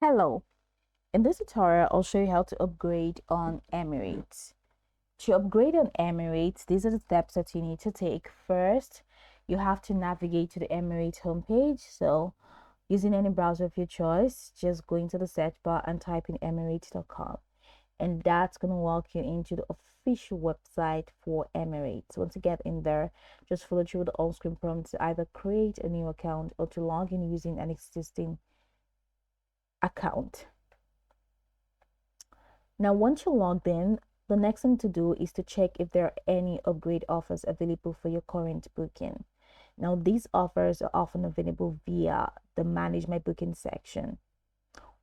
Hello, in this tutorial, I'll show you how to upgrade on Emirates. To upgrade on Emirates, these are the steps that you need to take. First, you have to navigate to the Emirates homepage. So, using any browser of your choice, just go into the search bar and type in emirates.com. And that's going to walk you into the official website for Emirates. Once you get in there, just follow through the on-screen prompt to either create a new account or to log in using an existing account. Now, once you're logged in, the next thing to do is to check if there are any upgrade offers available for your current booking. Now, these offers are often available via the Manage My Booking section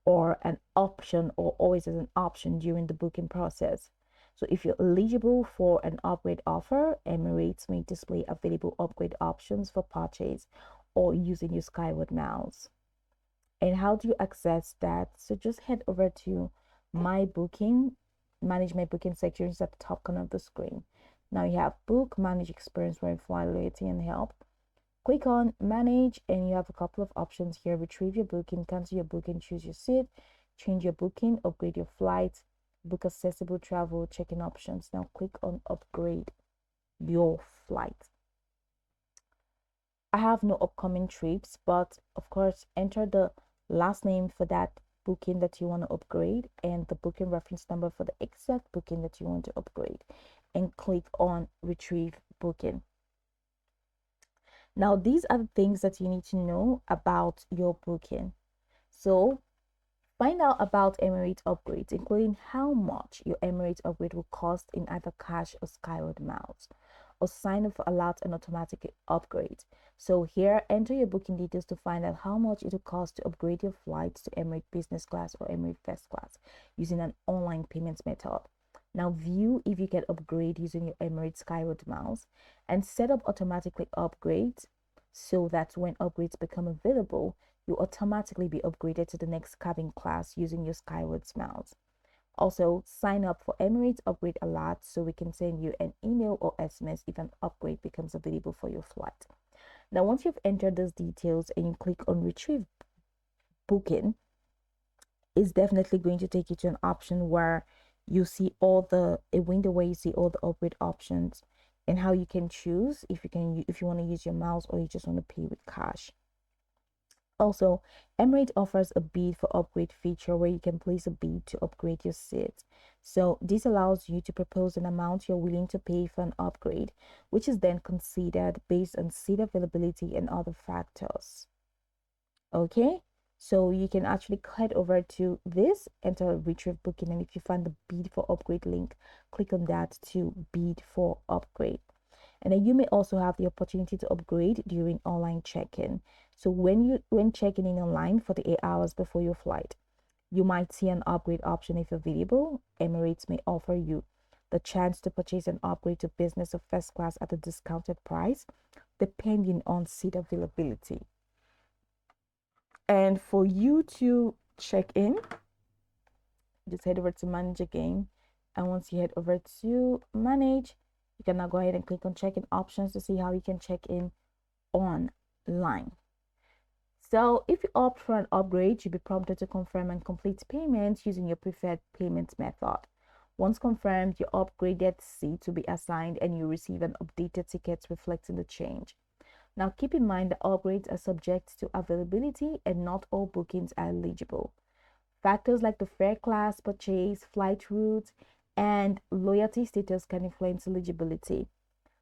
or an option or always as an option during the booking process. So if you're eligible for an upgrade offer, Emirates may display available upgrade options for purchase or using your Skyward Miles. And how do you access that? So just head over to my booking, manage my booking section is at the top corner of the screen. Now you have book, manage experience, verify loyalty and help. Click on manage and you have a couple of options here. Retrieve your booking, cancel your booking, choose your seat, change your booking, upgrade your flight, book accessible travel, check-in options. Now click on upgrade your flight. I have no upcoming trips, but of course, enter the last name for that booking that you want to upgrade and the booking reference number for the exact booking that you want to upgrade, and click on retrieve booking. Now, these are the things that you need to know about your booking. So, find out about Emirates upgrades, including how much your Emirates upgrade will cost in either cash or Skyward Miles, or sign up for alert and automatic upgrade. So here, enter your booking details to find out how much it will cost to upgrade your flights to Emirates Business Class or Emirates First Class using an online payments method. Now view if you can upgrade using your Emirates Skyward Miles and set up automatically upgrades so that when upgrades become available, you automatically be upgraded to the next cabin class using your Skyward Miles. Also, sign up for Emirates Upgrade Alert so we can send you an email or SMS if an upgrade becomes available for your flight. Now, once you've entered those details and you click on Retrieve Booking, it's definitely going to take you to an option where you see a window where you see all the upgrade options and how you can choose if you want to use your miles or you just want to pay with cash. Also, Emirates offers a bid for upgrade feature where you can place a bid to upgrade your seat. So this allows you to propose an amount you're willing to pay for an upgrade, which is then considered based on seat availability and other factors. Okay, so you can actually head over to this, enter retrieve booking, and if you find the bid for upgrade link, click on that to bid for upgrade. And then you may also have the opportunity to upgrade during online check-in. So when checking in online for the 8 hours before your flight, you might see an upgrade option if available. Emirates may offer you the chance to purchase an upgrade to business or first class at a discounted price, depending on seat availability. And for you to check in, just head over to manage again. And once you head over to manage, you can now go ahead and click on check-in options to see how you can check in online. So if you opt for an upgrade, you'll be prompted to confirm and complete payments using your preferred payment method. Once confirmed, your upgraded seat will be assigned and you receive an updated ticket reflecting the change. Now keep in mind that upgrades are subject to availability and not all bookings are eligible. Factors like the fare class, purchase, flight route, and loyalty status can influence eligibility.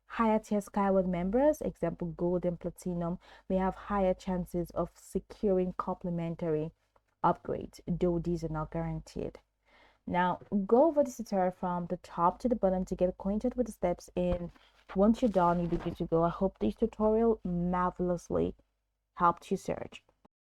Higher tier Skyward members, example Gold and Platinum, may have higher chances of securing complimentary upgrades, though these are not guaranteed. Now, go over this tutorial from the top to the bottom to get acquainted with the steps, and once you're done, you'll be good to go. I hope this tutorial marvelously helped you search.